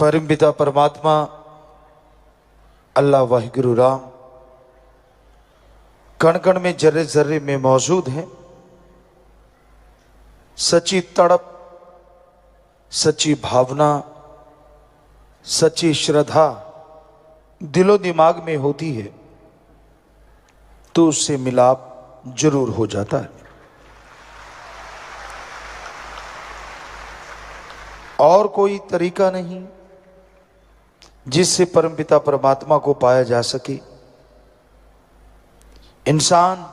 परम पिता परमात्मा अल्लाह वाहिगुरु राम कण कण में जर्रे जर्रे में मौजूद है। सच्ची तड़प, सच्ची भावना, सच्ची श्रद्धा दिलो दिमाग में होती है तो उससे मिलाप जरूर हो जाता है। और कोई तरीका नहीं जिससे परमपिता परमात्मा को पाया जा सके। इंसान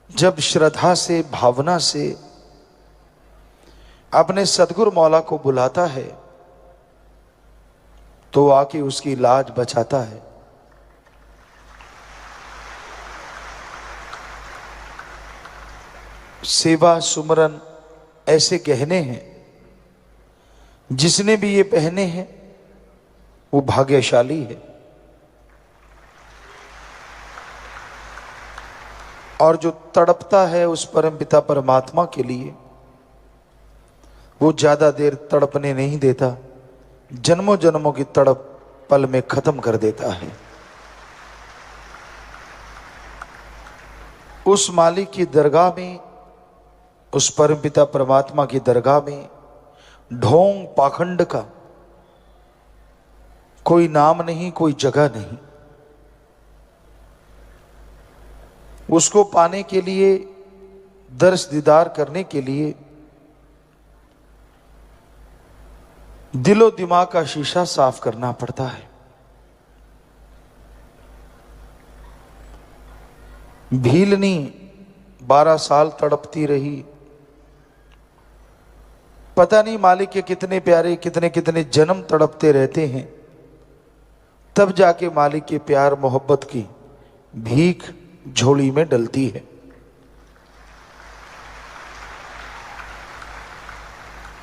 जब श्रद्धा से, भावना से अपने सदगुरु मौला को बुलाता है तो आके उसकी लाज बचाता है। सेवा सुमरन ऐसे गहने हैं, जिसने भी ये पहने हैं वो भाग्यशाली है। और जो तड़पता है उस परमपिता परमात्मा के लिए, वो ज्यादा देर तड़पने नहीं देता, जन्मों जन्मों की तड़प पल में खत्म कर देता है। उस मालिक की दरगाह में, उस परमपिता परमात्मा की दरगाह में ढोंग पाखंड का कोई नाम नहीं, कोई जगह नहीं। उसको पाने के लिए, दर्श दीदार करने के लिए दिलो दिमाग का शीशा साफ करना पड़ता है। भीलनी 12 साल तड़पती रही, पता नहीं मालिक के कितने प्यारे कितने कितने जन्म तड़पते रहते हैं, तब जाके मालिक के प्यार मोहब्बत की भीख झोली में डलती है।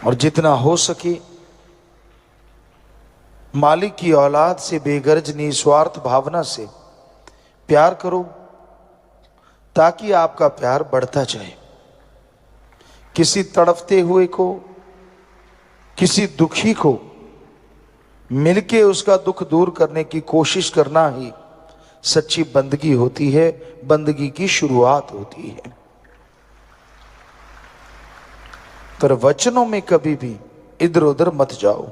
और जितना हो सके मालिक की औलाद से बेगर्ज निस्वार्थ भावना से प्यार करो, ताकि आपका प्यार बढ़ता जाए। किसी तड़पते हुए को, किसी दुखी को मिलके उसका दुख दूर करने की कोशिश करना ही सच्ची बंदगी होती है, बंदगी की शुरुआत होती है। पर वचनों में कभी भी इधर उधर मत जाओ।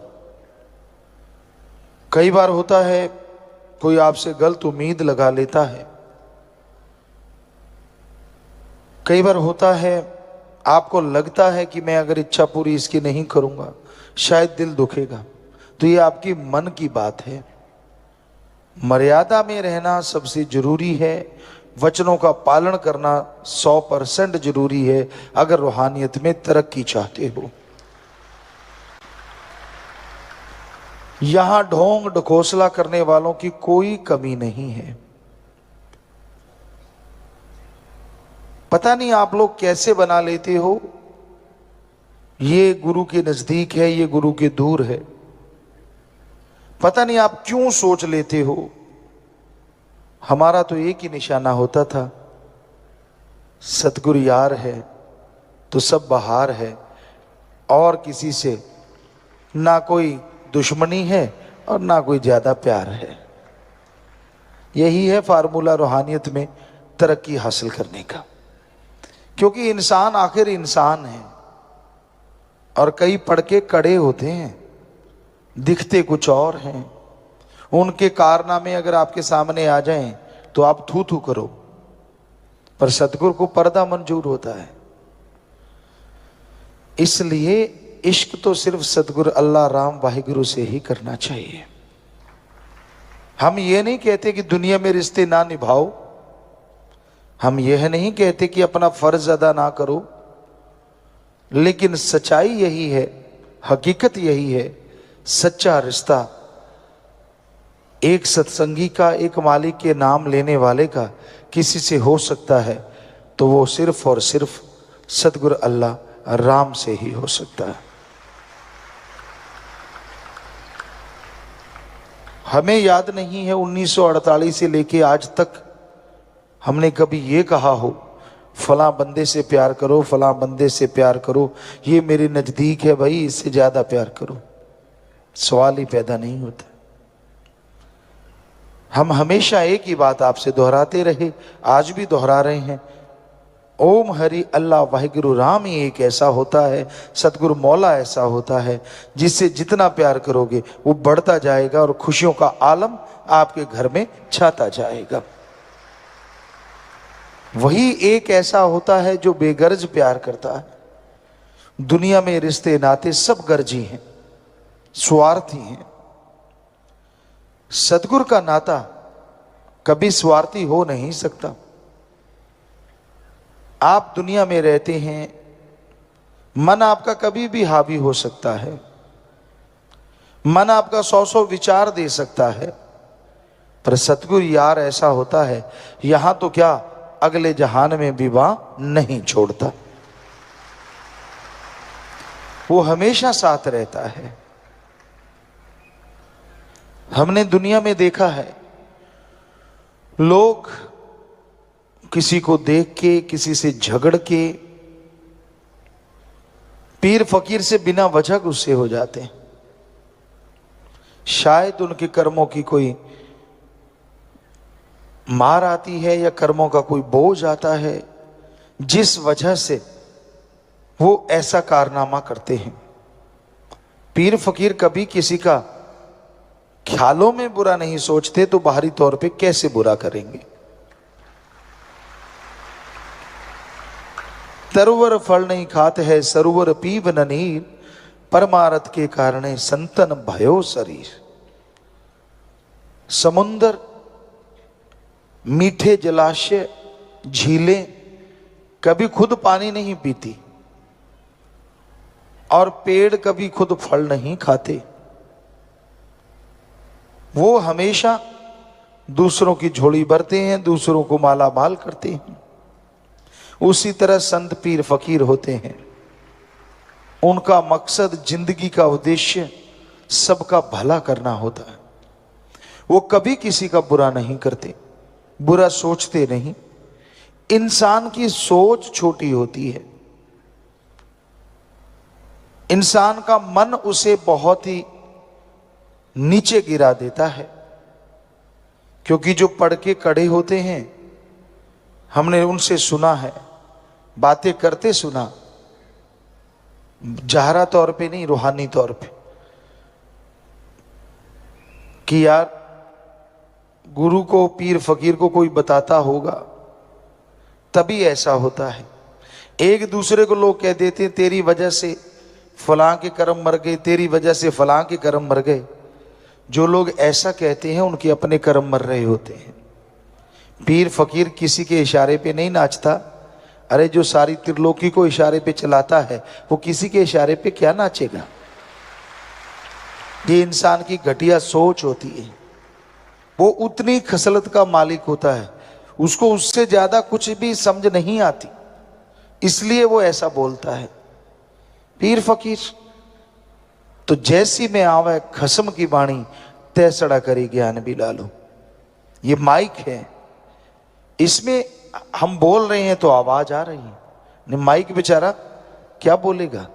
कई बार होता है कोई आपसे गलत उम्मीद लगा लेता है, कई बार होता है आपको लगता है कि मैं अगर इच्छा पूरी इसकी नहीं करूंगा शायद दिल दुखेगा, तो ये आपकी मन की बात है। मर्यादा में रहना सबसे जरूरी है, वचनों का पालन करना 100% जरूरी है अगर रूहानियत में तरक्की चाहते हो। यहां ढोंग ढकोसला करने वालों की कोई कमी नहीं है। पता नहीं आप लोग कैसे बना लेते हो, ये गुरु के नजदीक है, ये गुरु के दूर है। पता नहीं आप क्यों सोच लेते हो। हमारा तो एक ही निशाना होता था, सतगुरु यार है तो सब बहार है, और किसी से ना कोई दुश्मनी है और ना कोई ज्यादा प्यार है। यही है फार्मूला रूहानियत में तरक्की हासिल करने का। क्योंकि इंसान आखिर इंसान है और कई पड़के कड़े होते हैं, दिखते कुछ और हैं। उनके कारनामे अगर आपके सामने आ जाएं तो आप थू थू करो, पर सतगुरु को पर्दा मंजूर होता है। इसलिए इश्क तो सिर्फ सतगुरु अल्लाह राम वाहिगुरु से ही करना चाहिए। हम ये नहीं कहते कि दुनिया में रिश्ते ना निभाओ, हम यह नहीं कहते कि अपना फर्ज अदा ना करो, लेकिन सच्चाई यही है, हकीकत यही है, सच्चा रिश्ता एक सत्संगी का, एक मालिक के नाम लेने वाले का किसी से हो सकता है तो वो सिर्फ और सिर्फ सतगुरु अल्लाह राम से ही हो सकता है। हमें याद नहीं है 1948 से लेके आज तक हमने कभी ये कहा हो फलां बंदे से प्यार करो, फलां बंदे से प्यार करो, ये मेरे नजदीक है भाई, इससे ज्यादा प्यार करो। सवाल ही पैदा नहीं होता। हम हमेशा एक ही बात आपसे दोहराते रहे, आज भी दोहरा रहे हैं, ओम हरि अल्लाह वाहिगुरु राम ही एक ऐसा होता है, सतगुरु मौला ऐसा होता है जिससे जितना प्यार करोगे वो बढ़ता जाएगा और खुशियों का आलम आपके घर में छाता जाएगा। वही एक ऐसा होता है जो बेगर्ज प्यार करता है। दुनिया में रिश्ते नाते सब गर्जी हैं, स्वार्थी हैं। सतगुरु का नाता कभी स्वार्थी हो नहीं सकता। आप दुनिया में रहते हैं, मन आपका कभी भी हावी हो सकता है, मन आपका 100 विचार दे सकता है, पर सतगुरु यार ऐसा होता है, यहां तो क्या अगले जहान में विवाह नहीं छोड़ता। वो हमेशा साथ रहता है। हमने दुनिया में देखा है, लोग किसी को देख के, किसी से झगड़ के, पीर फकीर से बिना वजह गुस्से हो जाते हैं। शायद उनके कर्मों की कोई मार आती है या कर्मों का कोई बोझ आता है, जिस वजह से वो ऐसा कारनामा करते हैं। पीर फकीर कभी किसी का ख्यालों में बुरा नहीं सोचते, तो बाहरी तौर पे कैसे बुरा करेंगे। तरुवर फल नहीं खाते है सरोवर पीव न नीर, परमारथ के कारण संतन भयो शरीर। समुंदर, मीठे जलाशय, झीलें कभी खुद पानी नहीं पीती और पेड़ कभी खुद फल नहीं खाते। वो हमेशा दूसरों की झोली भरते हैं, दूसरों को माला माल करते हैं। उसी तरह संत पीर फकीर होते हैं। उनका मकसद, जिंदगी का उद्देश्य सबका भला करना होता है। वो कभी किसी का बुरा नहीं करते, बुरा सोचते नहीं। इंसान की सोच छोटी होती है, इंसान का मन उसे बहुत ही नीचे गिरा देता है। क्योंकि जो पढ़ के कड़े होते हैं, हमने उनसे सुना है, बातें करते सुना, जाहरा तौर पे नहीं, रूहानी तौर पे, कि यार गुरु को, पीर फकीर को कोई बताता होगा तभी ऐसा होता है। एक दूसरे को लोग कह देते हैं, तेरी वजह से फलां के कर्म मर गए, तेरी वजह से फलां के कर्म मर गए। जो लोग ऐसा कहते हैं उनके अपने कर्म मर रहे होते हैं। पीर फकीर किसी के इशारे पे नहीं नाचता। अरे जो सारी त्रिलोकी को इशारे पे चलाता है, वो किसी के इशारे पे क्या नाचेगा। ये इंसान की घटिया सोच होती है। वो उतनी खसलत का मालिक होता है, उसको उससे ज्यादा कुछ भी समझ नहीं आती, इसलिए वो ऐसा बोलता है। पीर फकीर तो जैसी में आवे खसम की बाणी, तैसड़ा करी ज्ञान भी लालो। ये माइक है, इसमें हम बोल रहे हैं तो आवाज आ रही है। माइक बेचारा क्या बोलेगा।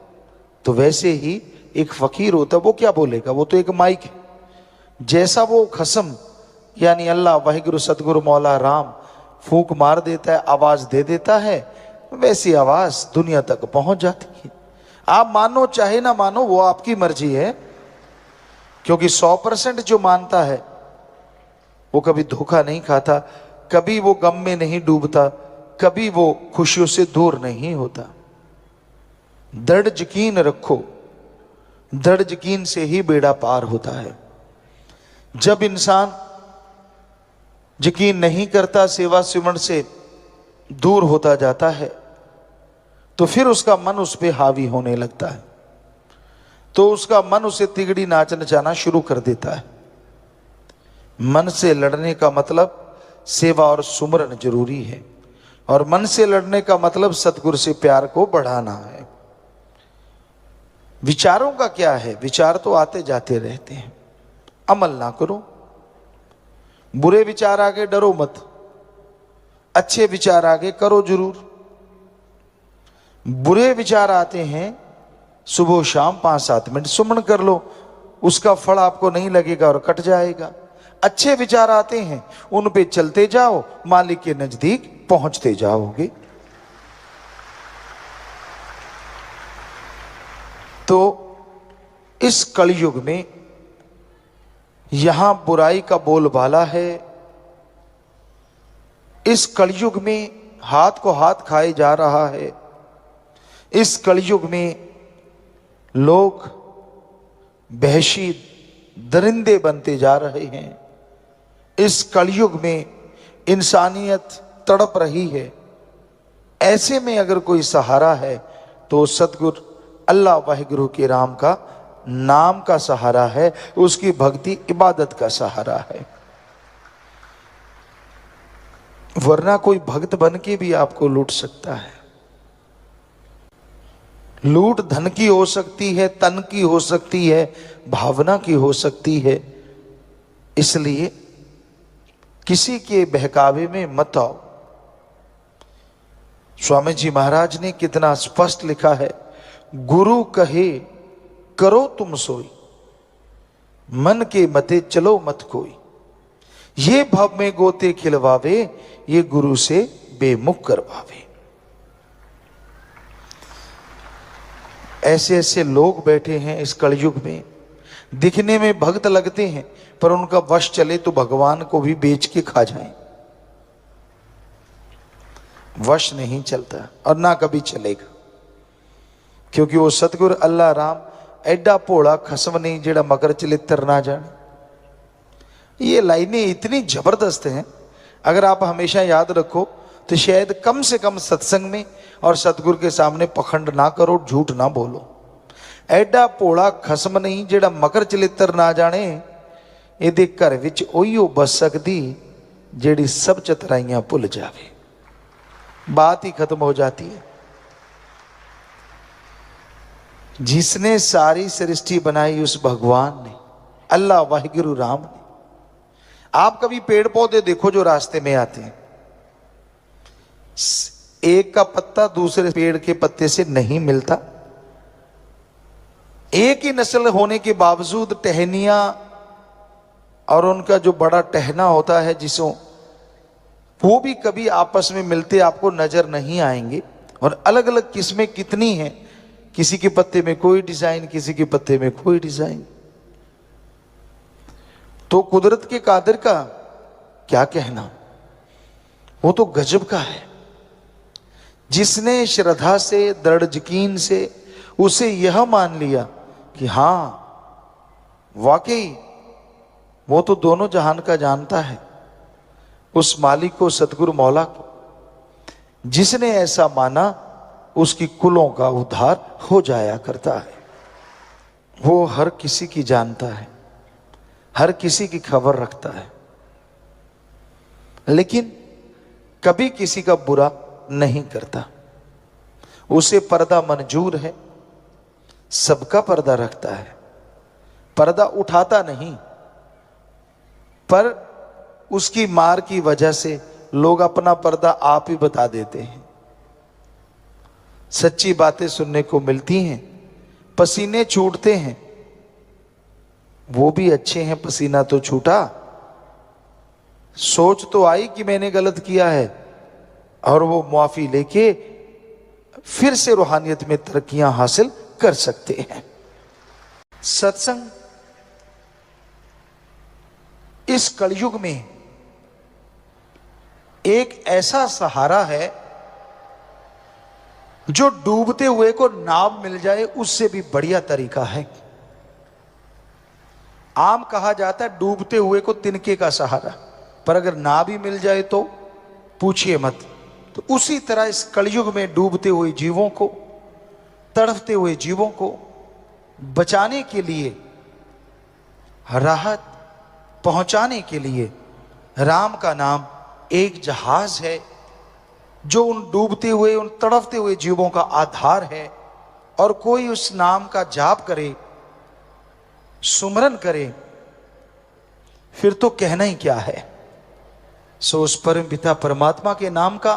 तो वैसे ही एक फकीर होता, वो क्या बोलेगा, वो तो एक माइक है। जैसा वो खसम यानी अल्लाह वाहिगुरु सतगुरु मौला राम फूंक मार देता है, आवाज दे देता है, वैसी आवाज दुनिया तक पहुंच जाती है। आप मानो चाहे ना मानो, वो आपकी मर्जी है। क्योंकि 100% जो मानता है वो कभी धोखा नहीं खाता, कभी वो गम में नहीं डूबता, कभी वो खुशियों से दूर नहीं होता। दृढ़ यकीन रखो, दृढ़ यकीन से ही बेड़ा पार होता है। जब इंसान यकीन नहीं करता, सेवा सिमरण से दूर होता जाता है, तो फिर उसका मन उस पर हावी होने लगता है। तो उसका मन उसे तिगड़ी नाच नचाना शुरू कर देता है। मन से लड़ने का मतलब सेवा और सुमरन जरूरी है, और मन से लड़ने का मतलब सतगुरु से प्यार को बढ़ाना है। विचारों का क्या है, विचार तो आते जाते रहते हैं। अमल ना करो, बुरे विचार आगे डरो मत, अच्छे विचार आगे करो जरूर। बुरे विचार आते हैं, सुबह शाम 5-7 मिनट सुमन कर लो, उसका फल आपको नहीं लगेगा और कट जाएगा। अच्छे विचार आते हैं, उन पे चलते जाओ, मालिक के नजदीक पहुंचते जाओगे। तो इस कलयुग में यहां बुराई का बोलबाला है। इस कलयुग में हाथ को हाथ खाए जा रहा है। इस कलयुग में लोग वहशी दरिंदे बनते जा रहे हैं। इस कलयुग में इंसानियत तड़प रही है। ऐसे में अगर कोई सहारा है तो सतगुरु अल्लाह वाहिगुरु के राम का नाम का सहारा है, उसकी भक्ति इबादत का सहारा है। वरना कोई भक्त बन के भी आपको लूट सकता है। लूट धन की हो सकती है, तन की हो सकती है, भावना की हो सकती है। इसलिए किसी के बहकावे में मत आओ। स्वामी जी महाराज ने कितना स्पष्ट लिखा है, गुरु कहे करो तुम सोई, मन के मते चलो मत कोई। ये भव में गोते खिलवावे, ये गुरु से बेमुख करवावे। ऐसे ऐसे लोग बैठे हैं इस कलयुग में, दिखने में भक्त लगते हैं पर उनका वश चले तो भगवान को भी बेच के खा जाएं। वश नहीं चलता और ना कभी चलेगा, क्योंकि वो सतगुरु अल्लाह राम एडा भोला खसम नहीं जेड़ा मकर चलित्र ना जाने। ये लाइनें इतनी जबरदस्त हैं, अगर आप हमेशा याद रखो तो शायद कम से कम सत्संग में और सतगुरु के सामने पखंड ना करो, झूठ ना बोलो। एडा भोला खसम नहीं जेड़ा मकर चलित्र ना जाने, ਇਹਦੇ घर विच ओहियो बस सकती जेड़ी सब चतराइयां भुल जावे। बात ही खत्म हो जाती है। जिसने सारी सृष्टि बनाई उस भगवान ने, अल्लाह वाहिगुरु राम ने। आप कभी पेड़ पौधे देखो जो रास्ते में आते हैं, एक का पत्ता दूसरे पेड़ के पत्ते से नहीं मिलता। एक ही नस्ल होने के बावजूद टहनियां और उनका जो बड़ा टहना होता है जिसों, वो भी कभी आपस में मिलते आपको नजर नहीं आएंगे। और अलग अलग किस्में कितनी हैं, किसी के पत्ते में कोई डिजाइन, किसी के पत्ते में कोई डिजाइन। तो कुदरत के कादिर का क्या कहना, वो तो गजब का है। जिसने श्रद्धा से, दृढ़ यकीन से उसे यह मान लिया कि हां वाकई वो तो दोनों जहान का जानता है, उस मालिक को, सतगुरु मौला को, जिसने ऐसा माना उसकी कुलों का उद्धार हो जाया करता है। वो हर किसी की जानता है, हर किसी की खबर रखता है, लेकिन कभी किसी का बुरा नहीं करता। उसे पर्दा मंजूर है, सबका पर्दा रखता है। पर्दा उठाता नहीं, पर उसकी मार की वजह से लोग अपना पर्दा आप ही बता देते हैं। सच्ची बातें सुनने को मिलती हैं, पसीने छूटते हैं, वो भी अच्छे हैं, पसीना तो छूटा। सोच तो आई कि मैंने गलत किया है, और वो मुआफी लेके फिर से रूहानियत में तरक्कियां हासिल कर सकते हैं। सत्संग इस कलयुग में एक ऐसा सहारा है जो डूबते हुए को नाव मिल जाए उससे भी बढ़िया तरीका है। आम कहा जाता है डूबते हुए को तिनके का सहारा, पर अगर नाव भी मिल जाए तो पूछिए मत। तो उसी तरह इस कलयुग में डूबते हुए जीवों को, तड़फते हुए जीवों को बचाने के लिए, राहत पहुंचाने के लिए राम का नाम एक जहाज है जो उन डूबते हुए, उन तड़फते हुए जीवों का आधार है। और कोई उस नाम का जाप करे, सुमरन करे, फिर तो कहना ही क्या है। सो उस परम पिता परमात्मा के नाम का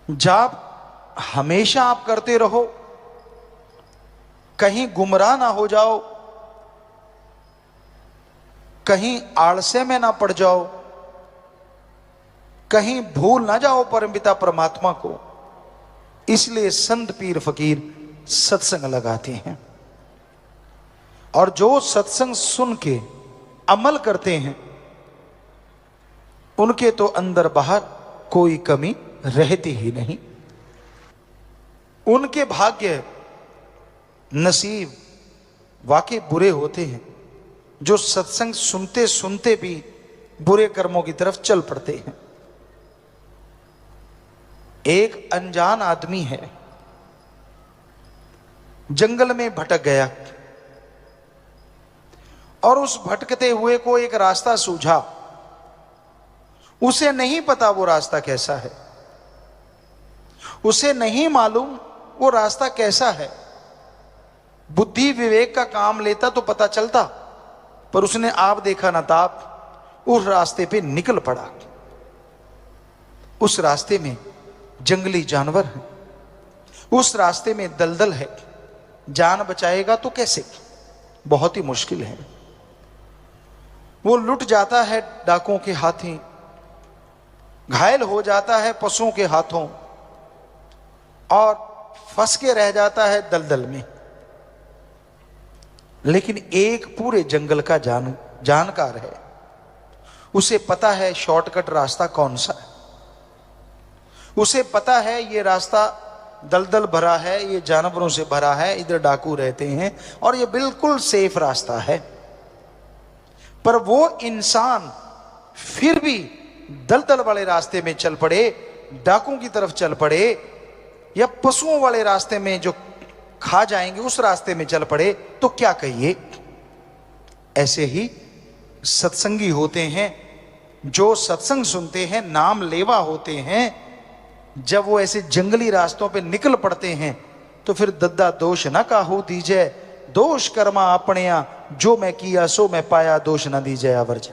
जाप हमेशा आप करते रहो, कहीं गुमराह ना हो जाओ, कहीं आलस्य में ना पड़ जाओ, कहीं भूल ना जाओ परमपिता परमात्मा को। इसलिए संत पीर फकीर सत्संग लगाते हैं, और जो सत्संग सुन के अमल करते हैं उनके तो अंदर बाहर कोई कमी रहती ही नहीं। उनके भाग्य नसीब वाकई बुरे होते हैं जो सत्संग सुनते सुनते भी बुरे कर्मों की तरफ चल पड़ते हैं। एक अनजान आदमी है, जंगल में भटक गया और उस भटकते हुए को एक रास्ता सूझा। उसे नहीं पता वो रास्ता कैसा है, उसे नहीं मालूम वो रास्ता कैसा है। बुद्धि विवेक का काम लेता तो पता चलता, पर उसने आप देखा ना ताप उस रास्ते पे निकल पड़ा। उस रास्ते में जंगली जानवर है, उस रास्ते में दलदल है, जान बचाएगा तो कैसे? बहुत ही मुश्किल है। वो लुट जाता है डाकुओं के हाथों, घायल हो जाता है पशुओं के हाथों, और फंस के रह जाता है दलदल में। लेकिन एक पूरे जंगल का जानकार है, उसे पता है शॉर्टकट रास्ता कौन सा है। उसे पता है ये रास्ता दलदल भरा है, ये जानवरों से भरा है, इधर डाकू रहते हैं, और ये बिल्कुल सेफ रास्ता है। पर वो इंसान फिर भी दलदल वाले रास्ते में चल पड़े, डाकुओं की तरफ चल पड़े, या पशुओं वाले रास्ते में जो खा जाएंगे उस रास्ते में चल पड़े, तो क्या कहिए। ऐसे ही सत्संगी होते हैं, जो सत्संग सुनते हैं, नाम लेवा होते हैं। जब वो ऐसे जंगली रास्तों पे निकल पड़ते हैं तो फिर दद्दा दोष ना काहू दीजिए, दोष कर्मा अपनिया, जो मैं किया सो मैं पाया, दोष ना दीजिए आवर्ज।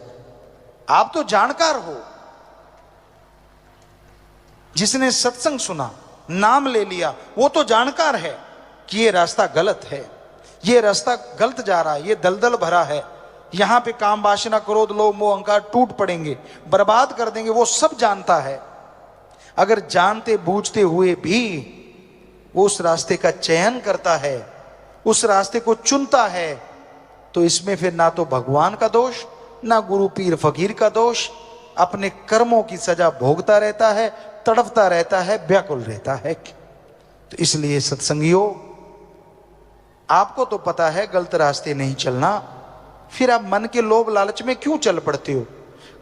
आप तो जानकार हो, जिसने सत्संग सुना, नाम ले लिया, वो तो जानकार है कि ये रास्ता गलत है, ये रास्ता गलत जा रहा है, ये दलदल भरा है, यहां पे काम वासना क्रोध लोभ मोह अहंकार टूट पड़ेंगे, बर्बाद कर देंगे। वो सब जानता है। अगर जानते बूझते हुए भी वो उस रास्ते का चयन करता है, उस रास्ते को चुनता है, तो इसमें फिर ना तो भगवान का दोष, ना गुरु पीर फकीर का दोष, अपने कर्मों की सजा भोगता रहता है, तड़पता रहता है, व्याकुल रहता है। तो इसलिए सत्संगियों, आपको तो पता है गलत रास्ते नहीं चलना, फिर आप मन के लोभ लालच में क्यों चल पड़ते हो?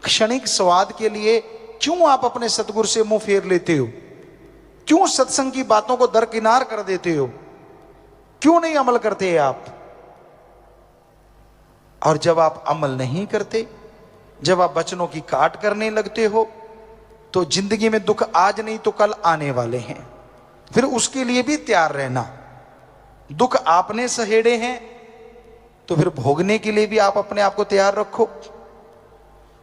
क्षणिक स्वाद के लिए क्यों आप अपने सतगुरु से मुंह फेर लेते हो? क्यों सत्संग की बातों को दरकिनार कर देते हो? क्यों नहीं अमल करते आप? और जब आप अमल नहीं करते, जब आप वचनों की काट करने लगते हो, तो जिंदगी में दुख आज नहीं तो कल आने वाले हैं। फिर उसके लिए भी तैयार रहना। दुख आपने सहेड़े हैं तो फिर भोगने के लिए भी आप अपने आप को तैयार रखो।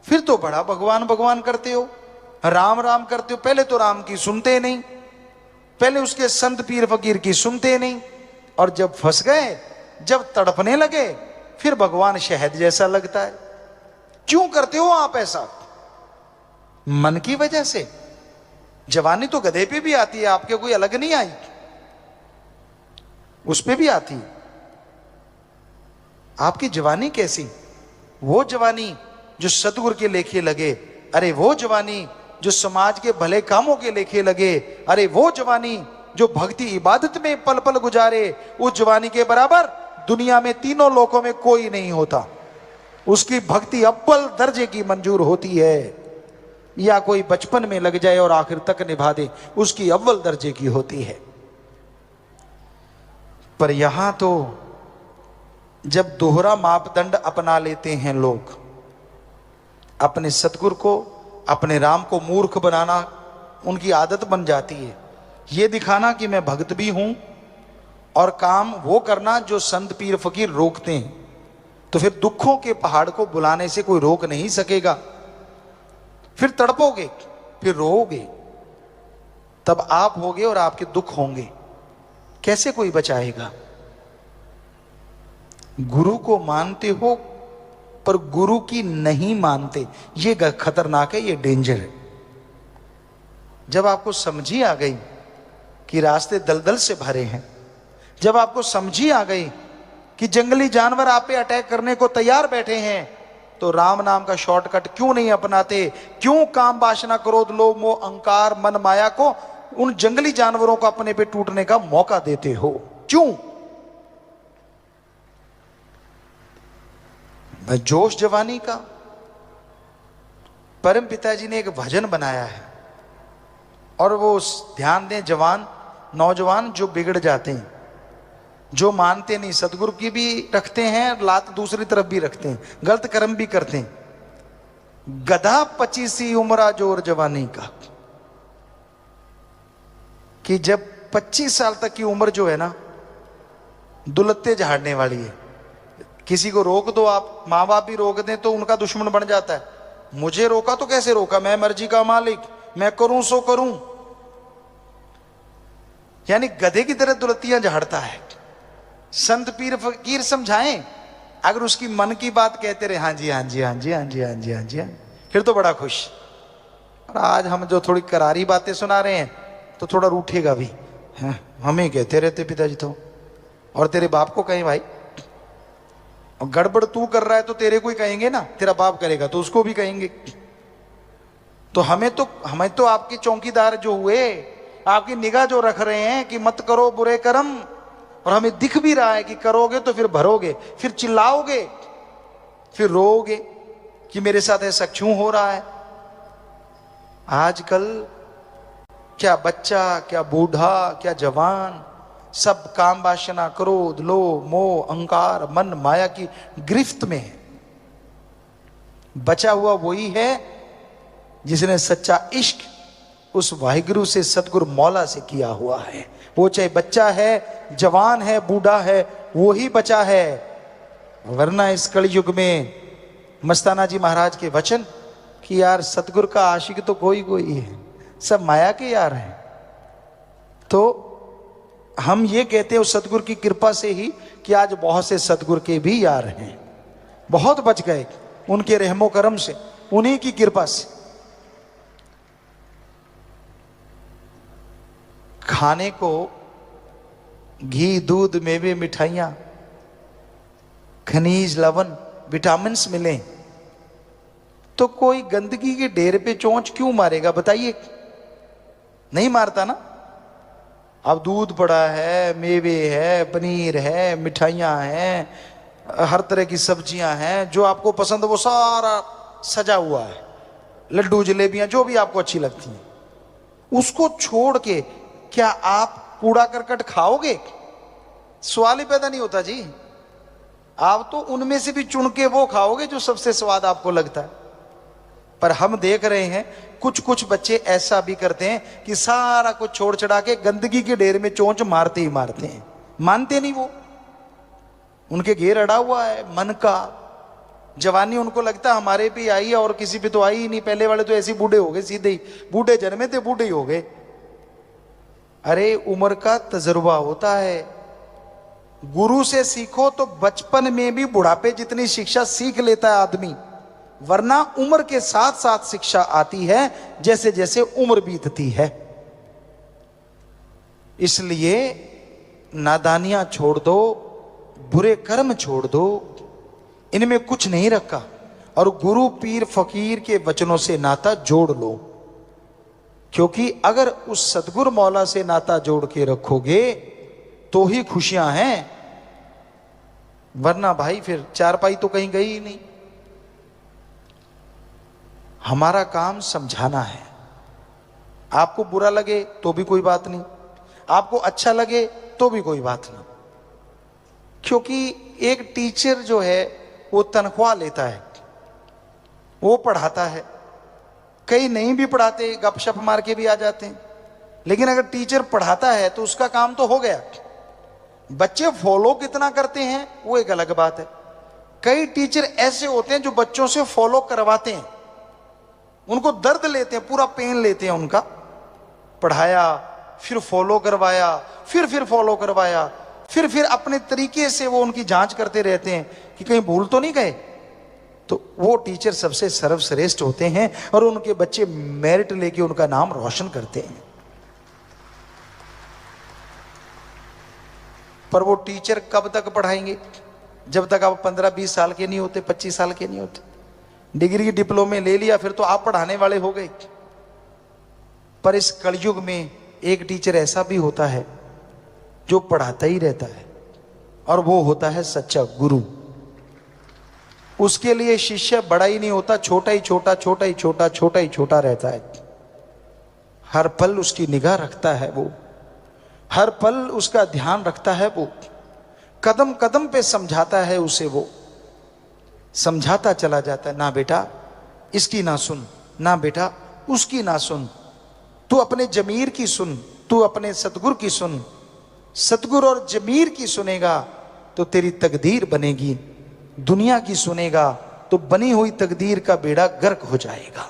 फिर तो बड़ा भगवान भगवान करते हो, राम राम करते हो। पहले तो राम की सुनते नहीं, पहले उसके संत पीर फकीर की सुनते नहीं, और जब फंस गए, जब तड़पने लगे, फिर भगवान शहद जैसा लगता है। क्यों करते हो आप ऐसा? मन की वजह से। जवानी तो गधे पे भी आती है, आपके कोई अलग नहीं आई, उस पे भी आती। आपकी जवानी कैसी? वो जवानी जो सतगुरु के लेखे लगे, अरे वो जवानी जो समाज के भले कामों के लेखे लगे, अरे वो जवानी जो भक्ति इबादत में पल पल गुजारे, उस जवानी के बराबर दुनिया में तीनों लोकों में कोई नहीं होता। उसकी भक्ति अव्वल दर्जे की मंजूर होती है, या कोई बचपन में लग जाए और आखिर तक निभा दे, उसकी अव्वल दर्जे की होती है। पर यहां तो जब दोहरा मापदंड अपना लेते हैं लोग, अपने सतगुरु को, अपने राम को मूर्ख बनाना उनकी आदत बन जाती है। ये दिखाना कि मैं भक्त भी हूं, और काम वो करना जो संत पीर फकीर रोकते हैं। तो फिर दुखों के पहाड़ को बुलाने से कोई रोक नहीं सकेगा। फिर तड़पोगे, फिर रोओगे, तब आप होगे और आपके दुख होंगे। कैसे कोई बचाएगा? गुरु को मानते हो पर गुरु की नहीं मानते, ये खतरनाक है, ये डेंजर है। जब आपको समझी आ गई कि रास्ते दलदल से भरे हैं, जब आपको समझी आ गई कि जंगली जानवर आप पे अटैक करने को तैयार बैठे हैं, तो राम नाम का शॉर्टकट क्यों नहीं अपनाते? क्यों काम वासना क्रोध लोभ मोह अहंकार मन माया को, उन जंगली जानवरों को अपने पे टूटने का मौका देते हो? क्यों? जोश जवानी का। परम पिताजी ने एक भजन बनाया है, और वो ध्यान दें, जवान नौजवान जो बिगड़ जाते हैं, जो मानते नहीं, सतगुरु की भी रखते हैं, लात दूसरी तरफ भी रखते हैं, गलत कर्म भी करते हैं। गधा 25 उम्रा जोर जवानी का, कि जब 25 साल तक की उम्र जो है ना, दुलत्ते झाड़ने वाली है। किसी को रोक दो आप, माँ बाप भी रोक दें तो उनका दुश्मन बन जाता है। मुझे रोका तो कैसे रोका, मैं मर्जी का मालिक, मैं करूं सो करूं। यानी गधे की तरह दुलत्तियां झाड़ता है। संत पीर फकीर समझाएं, अगर उसकी मन की बात कहते रहे, हाँ जी हाँ जी हाँ जी हाँ जी हाँ जी हाँ जी, फिर तो बड़ा खुश। और आज हम जो थोड़ी करारी बातें सुना रहे हैं तो थोड़ा रूठेगा भी, हैं हमें कहते रहते पिताजी तो, और तेरे बाप को कहें भाई, और गड़बड़ तू कर रहा है तो तेरे को ही कहेंगे ना, तेरा बाप करेगा तो उसको भी कहेंगे। तो हमें तो आपके चौकीदार जो हुए, आपकी निगाह जो रख रहे हैं कि मत करो बुरे कर्म, और हमें दिख भी रहा है कि करोगे तो फिर भरोगे, फिर चिल्लाओगे, फिर रोओगे कि मेरे साथ ऐसा क्यों हो रहा है। आजकल क्या बच्चा, क्या बूढ़ा, क्या जवान, सब काम वासना क्रोध लोभ मोह अहंकार मन माया की गिरफ्त में है। बचा हुआ वही है जिसने सच्चा इश्क उस वाहिगुरु से, सतगुरु मौला से किया हुआ है। वो चाहे बच्चा है, जवान है, बूढ़ा है, वो ही बचा है। वरना इस कलयुग में मस्ताना जी महाराज के वचन कि यार सतगुरु का आशिक तो कोई कोई है, सब माया के यार हैं। तो हम ये कहते हैं उस सतगुरु की कृपा से ही कि आज बहुत से सतगुरु के भी यार हैं, बहुत बच गए उनके रहमो करम से, उन्हीं की कृपा से। खाने को घी दूध मेवे मिठाइयां खनिज लवण विटामिन्स मिले, तो कोई गंदगी के ढेर पे चोंच क्यों मारेगा बताइए? नहीं मारता ना। अब दूध पड़ा है, मेवे है, पनीर है, मिठाइयां हैं, हर तरह की सब्जियां हैं, जो आपको पसंद वो सारा सजा हुआ है, लड्डू जलेबियां जो भी आपको अच्छी लगती हैं, उसको छोड़ के क्या आप कूड़ा करकट खाओगे? सवाल ही पैदा नहीं होता जी। आप तो उनमें से भी चुन के वो खाओगे जो सबसे स्वाद आपको लगता है। पर हम देख रहे हैं कुछ कुछ बच्चे ऐसा भी करते हैं कि सारा कुछ छोड़ छड़ा के गंदगी के ढेर में चोंच मारते ही मारते हैं, मानते नहीं वो। उनके घेर अड़ा हुआ है मन का। जवानी उनको लगता है हमारे पे आई है और किसी पे तो आई ही नहीं, पहले वाले तो ऐसे बूढ़े हो गए, सीधे ही बूढ़े जन्मे थे बूढ़े ही हो गए। अरे उम्र का तजुर्बा होता है। गुरु से सीखो तो बचपन में भी बुढ़ापे जितनी शिक्षा सीख लेता है आदमी, वरना उम्र के साथ साथ शिक्षा आती है जैसे जैसे उम्र बीतती है। इसलिए नादानियां छोड़ दो, बुरे कर्म छोड़ दो, इनमें कुछ नहीं रखा, और गुरु पीर फकीर के वचनों से नाता जोड़ लो। क्योंकि अगर उस सतगुरु मौला से नाता जोड़ के रखोगे तो ही खुशियां हैं, वरना भाई फिर चारपाई तो कहीं गई ही नहीं। हमारा काम समझाना है। आपको बुरा लगे तो भी कोई बात नहीं, आपको अच्छा लगे तो भी कोई बात नहीं। क्योंकि एक टीचर जो है वो तनख्वाह लेता है, वो पढ़ाता है। कई नहीं भी पढ़ाते, गपशप मार के भी आ जाते हैं, लेकिन अगर टीचर पढ़ाता है तो उसका काम तो हो गया। बच्चे फॉलो कितना करते हैं वो एक अलग बात है। कई टीचर ऐसे होते हैं जो बच्चों से फॉलो करवाते हैं, उनको दर्द लेते हैं, पूरा पेन लेते हैं उनका। पढ़ाया, फिर फॉलो करवाया, फिर फॉलो करवाया, फिर अपने तरीके से वो उनकी जांच करते रहते हैं कि कहीं भूल तो नहीं गए। तो वो टीचर सबसे सर्वश्रेष्ठ होते हैं और उनके बच्चे मेरिट लेके उनका नाम रोशन करते हैं। पर वो टीचर कब तक पढ़ाएंगे? जब तक आप 15-20 साल के नहीं होते, 25 साल के नहीं होते। डिग्री डिप्लोमे ले लिया फिर तो आप पढ़ाने वाले हो गए। पर इस कलयुग में एक टीचर ऐसा भी होता है जो पढ़ाता ही रहता है, और वो होता है सच्चा गुरु। उसके लिए शिष्य बड़ा ही नहीं होता, छोटा ही छोटा, छोटा ही छोटा, छोटा ही छोटा रहता है। हर पल उसकी निगाह रखता है वो, हर पल उसका ध्यान रखता है वो, कदम कदम पे समझाता है उसे, वो समझाता चला जाता है। ना बेटा इसकी ना सुन, ना बेटा उसकी ना सुन, तू अपने जमीर की सुन, तू अपने सतगुरु की सुन। सतगुरु और जमीर की सुनेगा तो तेरी तकदीर बनेगी, दुनिया की सुनेगा तो बनी हुई तकदीर का बेड़ा गर्क हो जाएगा।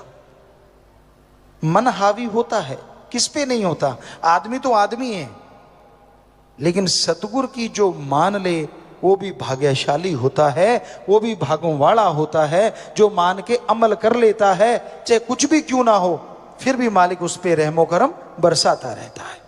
मन हावी होता है, किस पे नहीं होता? आदमी तो आदमी है, लेकिन सतगुरु की जो मान ले वो भी भाग्यशाली होता है, वो भी भागों वाला होता है। जो मान के अमल कर लेता है, चाहे कुछ भी क्यों ना हो, फिर भी मालिक उस पे रहमो करम बरसाता रहता है।